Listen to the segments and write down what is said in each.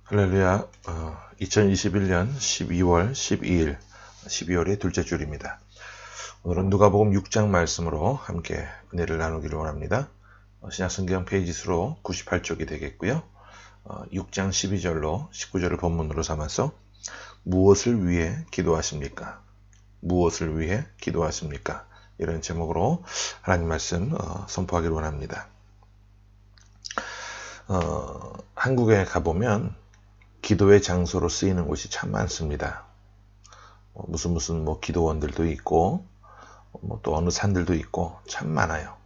할렐루야. 2021년 12월 12일 12월의 둘째 주일입니다. 오늘은 누가복음 6장 말씀으로 함께 은혜를 나누기를 원합니다. 신약성경 페이지 수로 98쪽이 되겠고요. 6장 12절로 19절을 본문으로 삼아서 무엇을 위해 기도하십니까? 무엇을 위해 기도하십니까? 이런 제목으로 하나님 말씀 선포하기를 원합니다. 한국에 가보면 기도의 장소로 쓰이는 곳이 참 많습니다. 무슨 기도원들도 있고 또 어느 산들도 있고 참 많아요.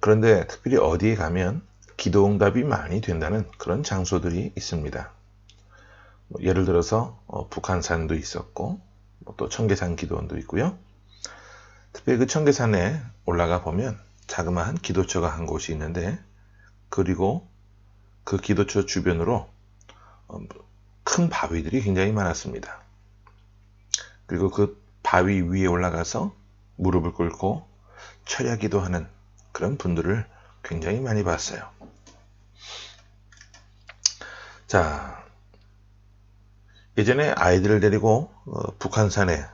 그런데 특별히 어디에 가면 기도응답이 많이 된다는 그런 장소들이 있습니다. 예를 들어서 북한산도 있었고 또 청계산 기도원도 있고요. 특별히 그 청계산에 올라가 보면 자그마한 기도처가 한 곳이 있는데, 그리고 그 기도처 주변으로 큰 바위들이 굉장히 많았습니다. 그리고 그 바위 위에 올라가서 무릎을 꿇고 철야 기도하는 그런 분들을 굉장히 많이 봤어요. 자, 예전에 아이들을 데리고 북한산에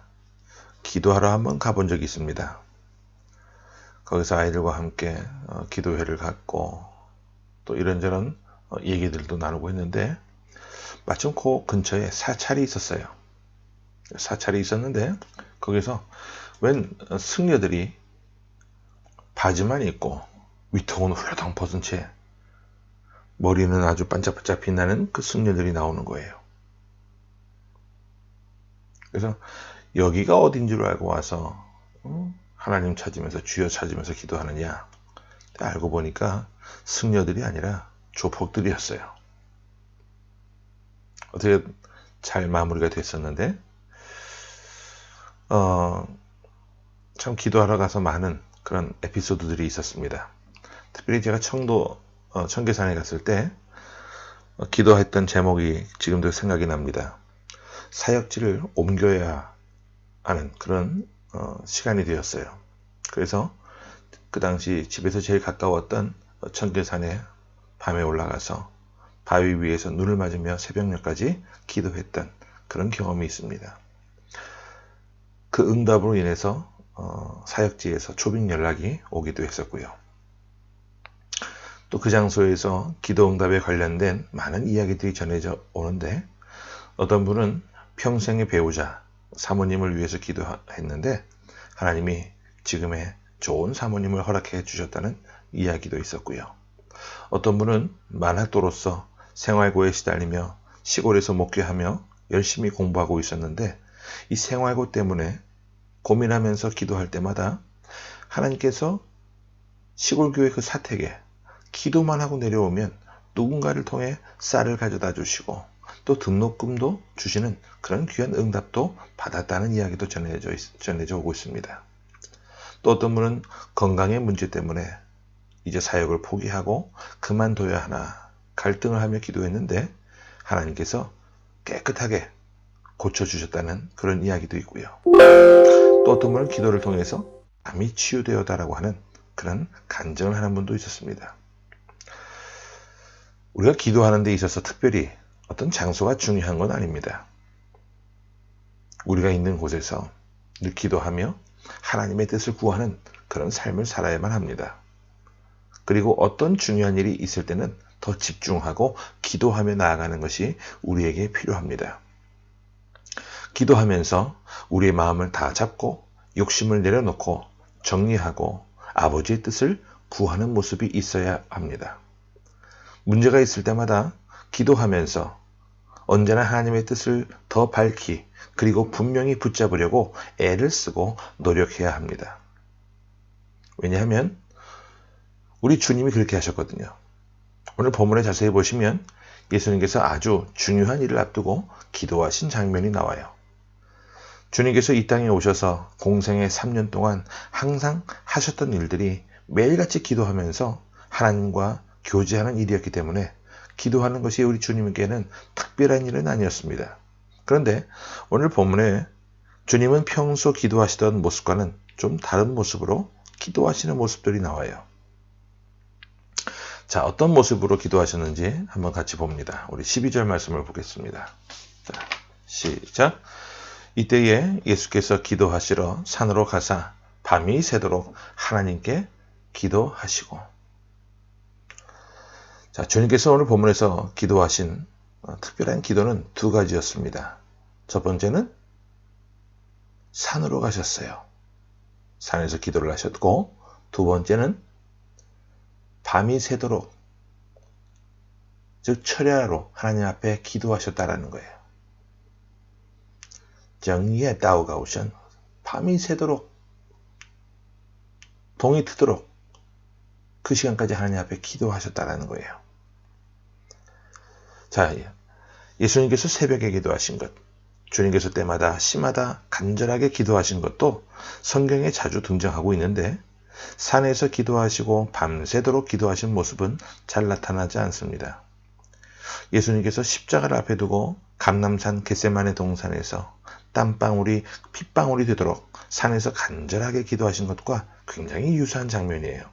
기도하러 한번 가본 적이 있습니다. 거기서 아이들과 함께 기도회를 갖고 또 이런저런 얘기들도 나누고 했는데, 마침 그 근처에 사찰이 있었어요. 사찰이 있었는데 거기서 웬 승려들이 바지만 입고 위통은 훌러덩 벗은 채 머리는 아주 반짝반짝 빛나는 그 승려들이 나오는 거예요. 그래서 여기가 어딘 줄 알고 와서 하나님 찾으면서 주여 찾으면서 기도하느냐, 알고 보니까 승려들이 아니라 조폭들이었어요. 어떻게 잘 마무리가 됐었는데, 참 기도하러 가서 많은 그런 에피소드들이 있었습니다. 특별히 제가 청계산에 갔을 때 기도했던 제목이 지금도 생각이 납니다. 사역지를 옮겨야 하는 그런 시간이 되었어요. 그래서 그 당시 집에서 제일 가까웠던 청계산에 밤에 올라가서 바위 위에서 눈을 맞으며 새벽녘까지 기도했던 그런 경험이 있습니다. 그 응답으로 인해서 사역지에서 초빙 연락이 오기도 했었고요. 또 그 장소에서 기도 응답에 관련된 많은 이야기들이 전해져 오는데, 어떤 분은 평생의 배우자 사모님을 위해서 기도했는데 하나님이 지금의 좋은 사모님을 허락해 주셨다는 이야기도 있었고요. 어떤 분은 만학도로서 생활고에 시달리며 시골에서 목회하며 열심히 공부하고 있었는데, 이 생활고 때문에 고민하면서 기도할 때마다 하나님께서 시골교회 그 사택에 기도만 하고 내려오면 누군가를 통해 쌀을 가져다 주시고 또 등록금도 주시는 그런 귀한 응답도 받았다는 이야기도 전해져 오고 있습니다. 또 어떤 분은 건강의 문제 때문에 이제 사역을 포기하고 그만둬야 하나 갈등을 하며 기도했는데 하나님께서 깨끗하게 고쳐주셨다는 그런 이야기도 있고요. 또 어떤 분은 기도를 통해서 암이 치유되었다라고 하는 그런 간증을 하는 분도 있었습니다. 우리가 기도하는 데 있어서 특별히 어떤 장소가 중요한 건 아닙니다. 우리가 있는 곳에서 늘 기도하며 하나님의 뜻을 구하는 그런 삶을 살아야만 합니다. 그리고 어떤 중요한 일이 있을 때는 더 집중하고 기도하며 나아가는 것이 우리에게 필요합니다. 기도하면서 우리의 마음을 다 잡고 욕심을 내려놓고 정리하고 아버지의 뜻을 구하는 모습이 있어야 합니다. 문제가 있을 때마다 기도하면서 언제나 하나님의 뜻을 더 밝히 그리고 분명히 붙잡으려고 애를 쓰고 노력해야 합니다. 왜냐하면 우리 주님이 그렇게 하셨거든요. 오늘 본문에 자세히 보시면 예수님께서 아주 중요한 일을 앞두고 기도하신 장면이 나와요. 주님께서 이 땅에 오셔서 공생의 3년 동안 항상 하셨던 일들이 매일같이 기도하면서 하나님과 교제하는 일이었기 때문에 기도하는 것이 우리 주님께는 특별한 일은 아니었습니다. 그런데 오늘 본문에 주님은 평소 기도하시던 모습과는 좀 다른 모습으로 기도하시는 모습들이 나와요. 자, 어떤 모습으로 기도하셨는지 한번 같이 봅니다. 우리 12절 말씀을 보겠습니다. 자, 시작. 이때에 예수께서 기도하시러 산으로 가사 밤이 새도록 하나님께 기도하시고. 자, 주님께서 오늘 본문에서 기도하신 특별한 기도는 두 가지였습니다. 첫 번째는 산으로 가셨어요. 산에서 기도를 하셨고, 두 번째는 밤이 새도록, 즉 철야로 하나님 앞에 기도하셨다라는 거예요. 정의의 다우가 오션, 밤이 새도록, 동이 트도록 그 시간까지 하나님 앞에 기도하셨다라는 거예요. 자, 예수님께서 새벽에 기도하신 것, 주님께서 때마다 시마다 간절하게 기도하신 것도 성경에 자주 등장하고 있는데, 산에서 기도하시고 밤새도록 기도하신 모습은 잘 나타나지 않습니다. 예수님께서 십자가를 앞에 두고 감람산 겟세마네 동산에서 땀방울이 핏방울이 되도록 산에서 간절하게 기도하신 것과 굉장히 유사한 장면이에요.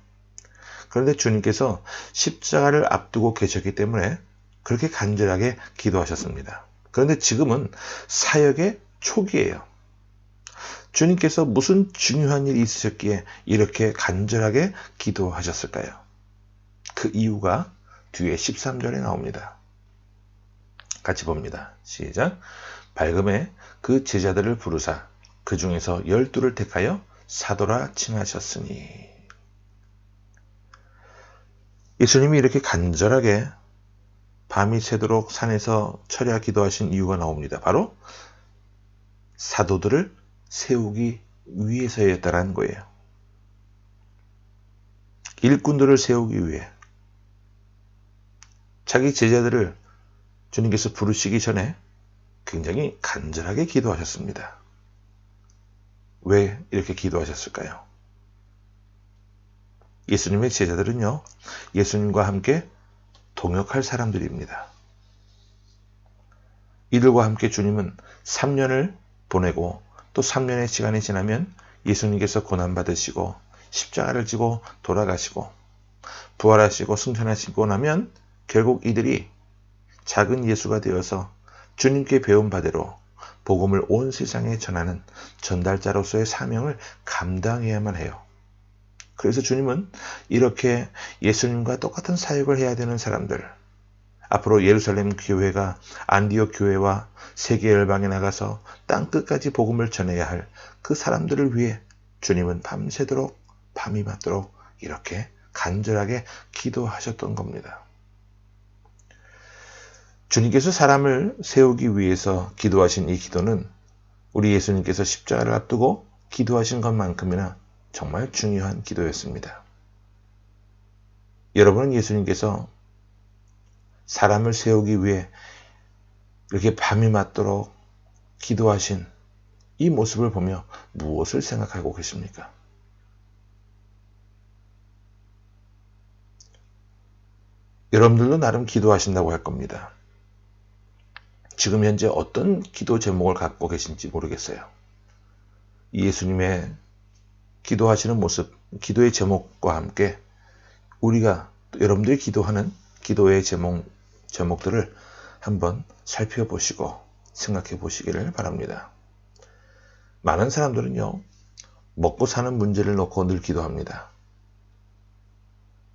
그런데 주님께서 십자가를 앞두고 계셨기 때문에 그렇게 간절하게 기도하셨습니다. 그런데 지금은 사역의 초기예요. 주님께서 무슨 중요한 일이 있으셨기에 이렇게 간절하게 기도하셨을까요? 그 이유가 뒤에 13절에 나옵니다. 같이 봅니다. 시작. 밝음에 그 제자들을 부르사 그 중에서 12를 택하여 사도라 칭하셨으니. 예수님이 이렇게 간절하게 밤이 새도록 산에서 철야 기도하신 이유가 나옵니다. 바로 사도들을 세우기 위해서였다라는 거예요. 일꾼들을 세우기 위해 자기 제자들을 주님께서 부르시기 전에 굉장히 간절하게 기도하셨습니다. 왜 이렇게 기도하셨을까요? 예수님의 제자들은요, 예수님과 함께 동역할 사람들입니다. 이들과 함께 주님은 3년을 보내고 또 3년의 시간이 지나면 예수님께서 고난받으시고 십자가를 지고 돌아가시고 부활하시고 승천하시고 나면 결국 이들이 작은 예수가 되어서 주님께 배운 바대로 복음을 온 세상에 전하는 전달자로서의 사명을 감당해야만 해요. 그래서 주님은 이렇게 예수님과 똑같은 사역을 해야 되는 사람들, 앞으로 예루살렘 교회가 안디옥 교회와 세계 열방에 나가서 땅끝까지 복음을 전해야 할 그 사람들을 위해 주님은 밤새도록 밤이 맞도록 이렇게 간절하게 기도하셨던 겁니다. 주님께서 사람을 세우기 위해서 기도하신 이 기도는 우리 예수님께서 십자가를 앞두고 기도하신 것만큼이나 정말 중요한 기도였습니다. 여러분은 예수님께서 사람을 세우기 위해 이렇게 밤이 맞도록 기도하신 이 모습을 보며 무엇을 생각하고 계십니까? 여러분들도 나름 기도하신다고 할 겁니다. 지금 현재 어떤 기도 제목을 갖고 계신지 모르겠어요. 예수님의 기도하시는 모습, 기도의 제목과 함께 우리가 여러분들이 기도하는 기도의 제목들을 한번 살펴보시고 생각해 보시기를 바랍니다. 많은 사람들은요, 먹고 사는 문제를 놓고 늘 기도합니다.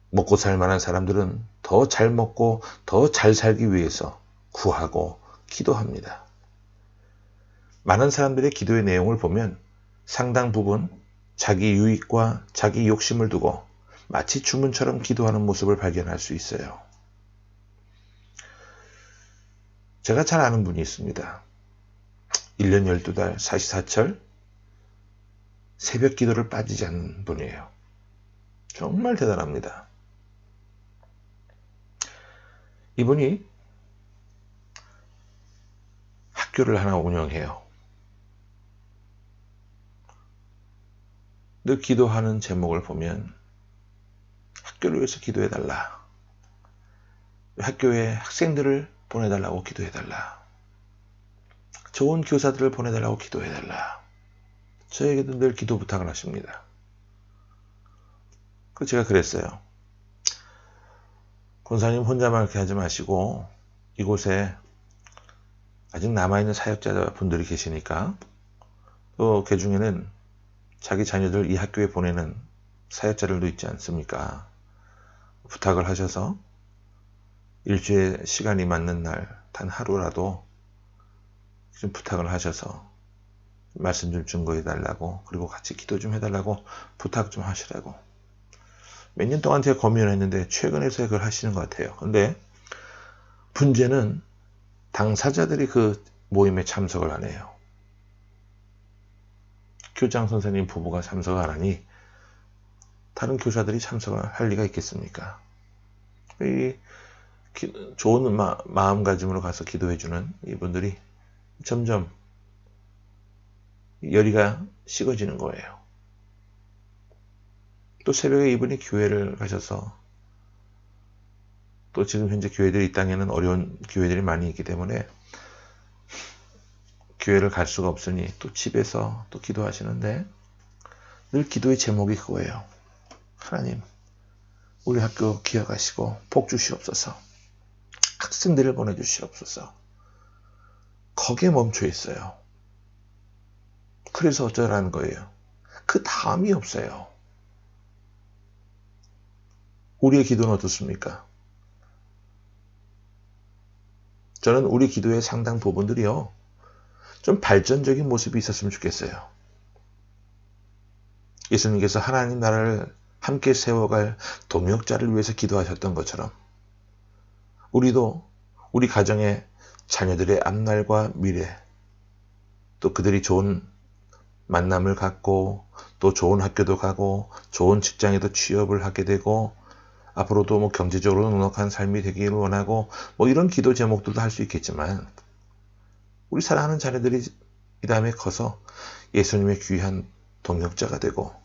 먹고 살 만한 사람들은 더 잘 먹고 더 잘 살기 위해서 구하고 기도합니다. 많은 사람들의 기도의 내용을 보면 상당 부분 자기 유익과 자기 욕심을 두고 마치 주문처럼 기도하는 모습을 발견할 수 있어요. 제가 잘 아는 분이 있습니다. 1년 12달 44철 새벽 기도를 빠지지 않는 분이에요. 정말 대단합니다. 이분이 학교를 하나 운영해요. 늘 기도하는 제목을 보면 학교를 위해서 기도해달라. 학교에 학생들을 보내달라고 기도해달라. 좋은 교사들을 보내달라고 기도해달라. 저에게도 늘 기도 부탁을 하십니다. 그래서 제가 그랬어요. 권사님 혼자만 그렇게 하지 마시고 이곳에 아직 남아있는 사역자분들이 계시니까 또 그 중에는 자기 자녀들 이 학교에 보내는 사역자들도 있지 않습니까? 부탁을 하셔서 일주일에 시간이 맞는 날 단 하루라도 좀 부탁을 하셔서 말씀 좀 증거해 달라고, 그리고 같이 기도 좀 해달라고 부탁 좀 하시라고. 몇 년 동안 제가 고민을 했는데 최근에서야 그걸 하시는 것 같아요. 근데 문제는 당사자들이 그 모임에 참석을 안 해요. 교장 선생님 부부가 참석을 안 하니 다른 교사들이 참석을 할 리가 있겠습니까? 이 좋은 마음가짐으로 가서 기도해주는 이분들이 점점 열의가 식어지는 거예요. 또 새벽에 이분이 교회를 가셔서, 또 지금 현재 교회들이 이 땅에는 어려운 교회들이 많이 있기 때문에 교회를 갈 수가 없으니 또 집에서 또 기도하시는데 늘 기도의 제목이 그거예요. 하나님, 우리 학교 기억하시고 복 주시옵소서. 학생들을 보내주시옵소서. 거기에 멈춰 있어요. 그래서 어쩌라는 거예요. 그 다음이 없어요. 우리의 기도는 어떻습니까? 저는 우리 기도의 상당 부분들이요, 좀 발전적인 모습이 있었으면 좋겠어요. 예수님께서 하나님 나라를 함께 세워갈 동역자를 위해서 기도하셨던 것처럼 우리도 우리 가정의 자녀들의 앞날과 미래, 또 그들이 좋은 만남을 갖고 또 좋은 학교도 가고 좋은 직장에도 취업을 하게 되고 앞으로도 경제적으로 넉넉한 삶이 되기를 원하고 이런 기도 제목들도 할 수 있겠지만, 우리 사랑하는 자녀들이 이 다음에 커서 예수님의 귀한 동역자가 되고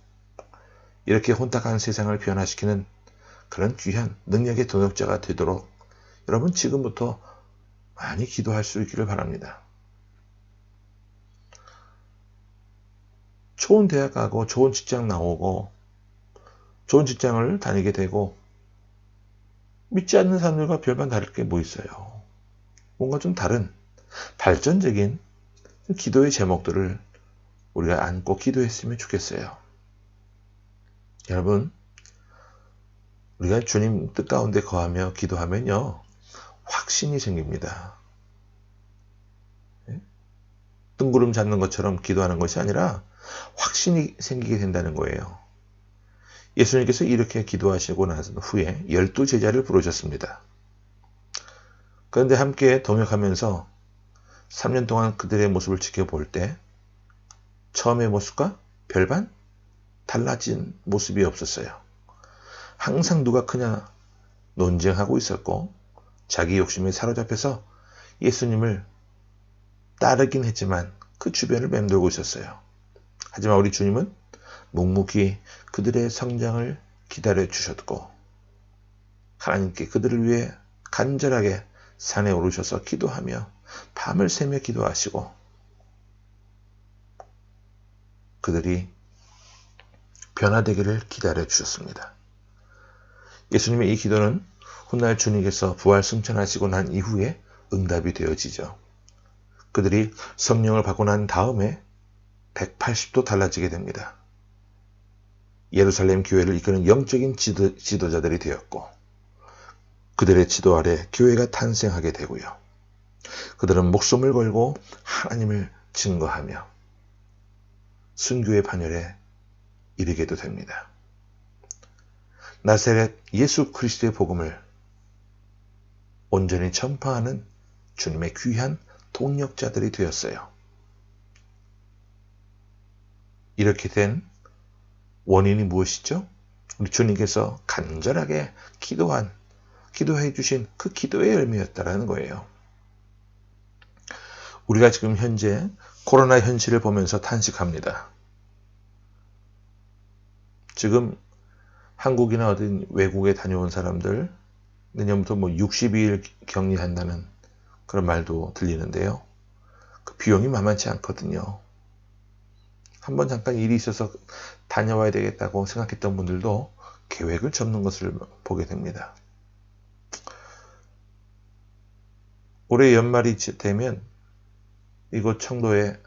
이렇게 혼탁한 세상을 변화시키는 그런 귀한 능력의 동역자가 되도록 여러분 지금부터 많이 기도할 수 있기를 바랍니다. 좋은 대학 가고 좋은 직장 나오고 좋은 직장을 다니게 되고 믿지 않는 사람들과 별반 다를 게 뭐 있어요. 뭔가 좀 다른 발전적인 기도의 제목들을 우리가 안고 기도했으면 좋겠어요. 여러분, 우리가 주님 뜻 가운데 거하며 기도하면요, 확신이 생깁니다. 뜬구름 잡는 것처럼 기도하는 것이 아니라 확신이 생기게 된다는 거예요. 예수님께서 이렇게 기도하시고 나선 후에 12제자를 부르셨습니다. 그런데 함께 동역하면서 3년 동안 그들의 모습을 지켜볼 때 처음의 모습과 별반 달라진 모습이 없었어요. 항상 누가 크냐 논쟁하고 있었고 자기 욕심에 사로잡혀서 예수님을 따르긴 했지만 그 주변을 맴돌고 있었어요. 하지만 우리 주님은 묵묵히 그들의 성장을 기다려 주셨고 하나님께 그들을 위해 간절하게 산에 오르셔서 기도하며 밤을 새며 기도하시고 그들이 변화되기를 기다려 주셨습니다. 예수님의 이 기도는 훗날 주님께서 부활 승천하시고 난 이후에 응답이 되어지죠. 그들이 성령을 받고 난 다음에 180도 달라지게 됩니다. 예루살렘 교회를 이끄는 영적인 지도자들이 되었고 그들의 지도 아래 교회가 탄생하게 되고요. 그들은 목숨을 걸고 하나님을 증거하며 순교의 반열에 이르게도 됩니다. 나사렛 예수 그리스도의 복음을 온전히 전파하는 주님의 귀한 동역자들이 되었어요. 이렇게 된 원인이 무엇이죠? 우리 주님께서 간절하게 기도해 주신 그 기도의 열매였다라는 거예요. 우리가 지금 현재 코로나 현실을 보면서 탄식합니다. 지금 한국이나 어딘 외국에 다녀온 사람들 내년부터 62일 격리한다는 그런 말도 들리는데요. 그 비용이 만만치 않거든요. 한번 잠깐 일이 있어서 다녀와야 되겠다고 생각했던 분들도 계획을 접는 것을 보게 됩니다. 올해 연말이 되면 이곳 청도에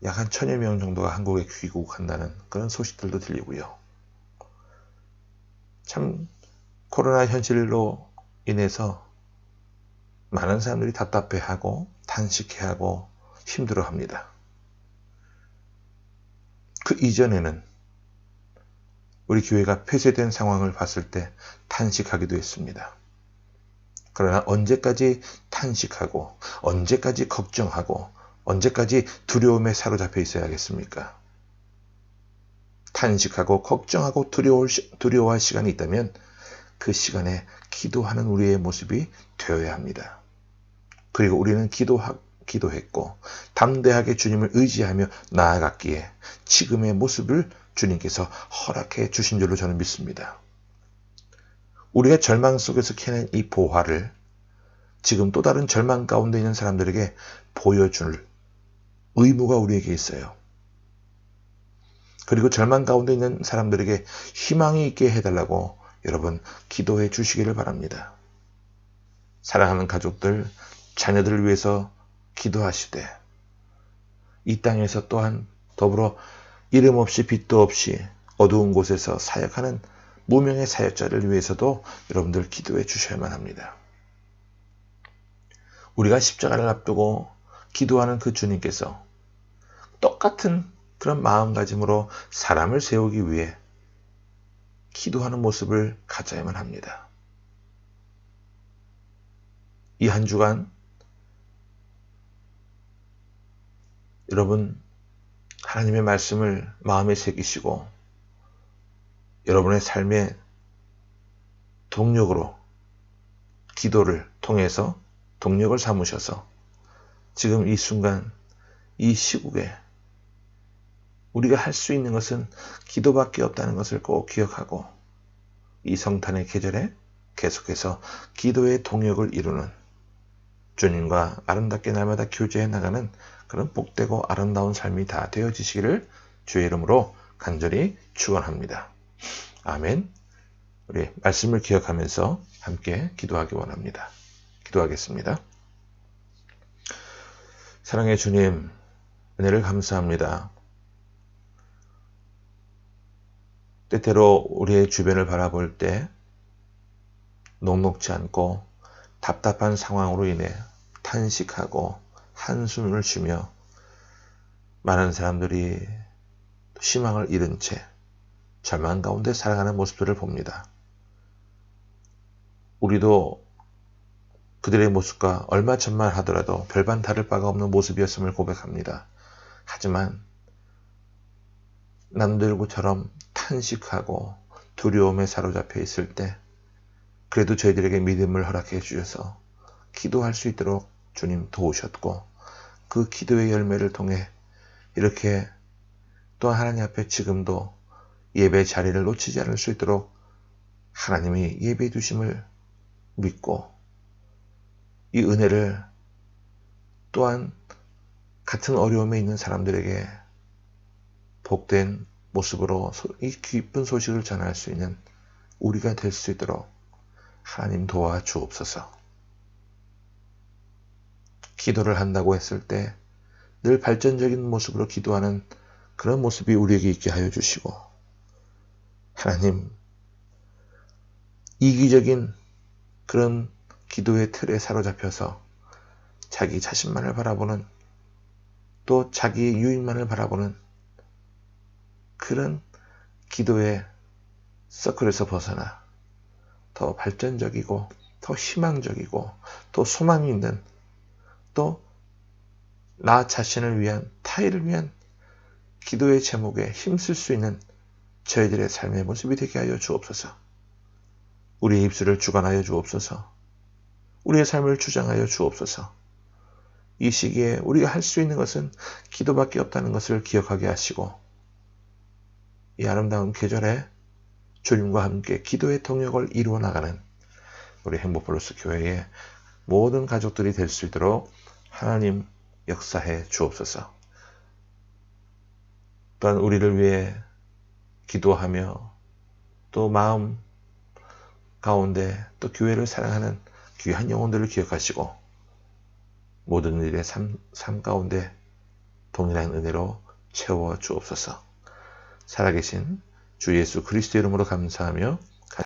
약 한 1000여 명 정도가 한국에 귀국한다는 그런 소식들도 들리고요. 참 코로나 현실로 인해서 많은 사람들이 답답해하고 탄식해하고 힘들어합니다. 그 이전에는 우리 교회가 폐쇄된 상황을 봤을 때 탄식하기도 했습니다. 그러나 언제까지 탄식하고 언제까지 걱정하고 언제까지 두려움에 사로잡혀 있어야겠습니까? 탄식하고 걱정하고 두려워할 시간이 있다면 그 시간에 기도하는 우리의 모습이 되어야 합니다. 그리고 우리는 기도했고 담대하게 주님을 의지하며 나아갔기에 지금의 모습을 주님께서 허락해 주신 줄로 저는 믿습니다. 우리가 절망 속에서 캐낸 이 보화를 지금 또 다른 절망 가운데 있는 사람들에게 보여줄 의무가 우리에게 있어요. 그리고 절망 가운데 있는 사람들에게 희망이 있게 해달라고 여러분 기도해 주시기를 바랍니다. 사랑하는 가족들, 자녀들을 위해서 기도하시되 이 땅에서 또한 더불어 이름 없이 빛도 없이 어두운 곳에서 사역하는 무명의 사역자를 위해서도 여러분들 기도해 주셔야만 합니다. 우리가 십자가를 앞두고 기도하는 그 주님께서 똑같은 그런 마음가짐으로 사람을 세우기 위해 기도하는 모습을 가져야만 합니다. 이 한 주간 여러분 하나님의 말씀을 마음에 새기시고 여러분의 삶의 동력으로 기도를 통해서 동력을 삼으셔서 지금 이 순간 이 시국에 우리가 할 수 있는 것은 기도밖에 없다는 것을 꼭 기억하고 이 성탄의 계절에 계속해서 기도의 동력을 이루는 주님과 아름답게 날마다 교제해 나가는 그런 복되고 아름다운 삶이 다 되어지시기를 주의 이름으로 간절히 축원합니다. 아멘. 우리 말씀을 기억하면서 함께 기도하기 원합니다. 기도하겠습니다. 사랑의 주님, 은혜를 감사합니다. 때때로 우리의 주변을 바라볼 때 녹록지 않고 답답한 상황으로 인해 탄식하고 한숨을 쉬며 많은 사람들이 희망을 잃은 채 절망 가운데 살아가는 모습들을 봅니다. 우리도 그들의 모습과 얼마 전만 하더라도 별반 다를 바가 없는 모습이었음을 고백합니다. 하지만 남들처럼 탄식하고 두려움에 사로잡혀 있을 때 그래도 저희들에게 믿음을 허락해 주셔서 기도할 수 있도록 주님 도우셨고 그 기도의 열매를 통해 이렇게 또 하나님 앞에 지금도 예배 자리를 놓치지 않을 수 있도록 하나님이 예배해 주심을 믿고 이 은혜를 또한 같은 어려움에 있는 사람들에게 복된 모습으로 이 기쁜 소식을 전할 수 있는 우리가 될 수 있도록 하나님 도와주옵소서. 기도를 한다고 했을 때 늘 발전적인 모습으로 기도하는 그런 모습이 우리에게 있게 하여 주시고 하나님 이기적인 그런 기도의 틀에 사로잡혀서 자기 자신만을 바라보는 또 자기의 유익만을 바라보는 그런 기도의 서클에서 벗어나 더 발전적이고 더 희망적이고 더 소망이 있는 또 나 자신을 위한 타인을 위한 기도의 제목에 힘쓸 수 있는 저희들의 삶의 모습이 되게 하여 주옵소서. 우리의 입술을 주관하여 주옵소서. 우리의 삶을 주장하여 주옵소서. 이 시기에 우리가 할 수 있는 것은 기도밖에 없다는 것을 기억하게 하시고 이 아름다운 계절에 주님과 함께 기도의 동력을 이루어 나가는 우리 행복플러스 교회의 모든 가족들이 될 수 있도록 하나님 역사해 주옵소서. 또한 우리를 위해 기도하며 또 마음 가운데 또 교회를 사랑하는 귀한 영혼들을 기억하시고 모든 일의 삶 가운데 동일한 은혜로 채워 주옵소서. 살아계신 주 예수 그리스도 이름으로 감사하며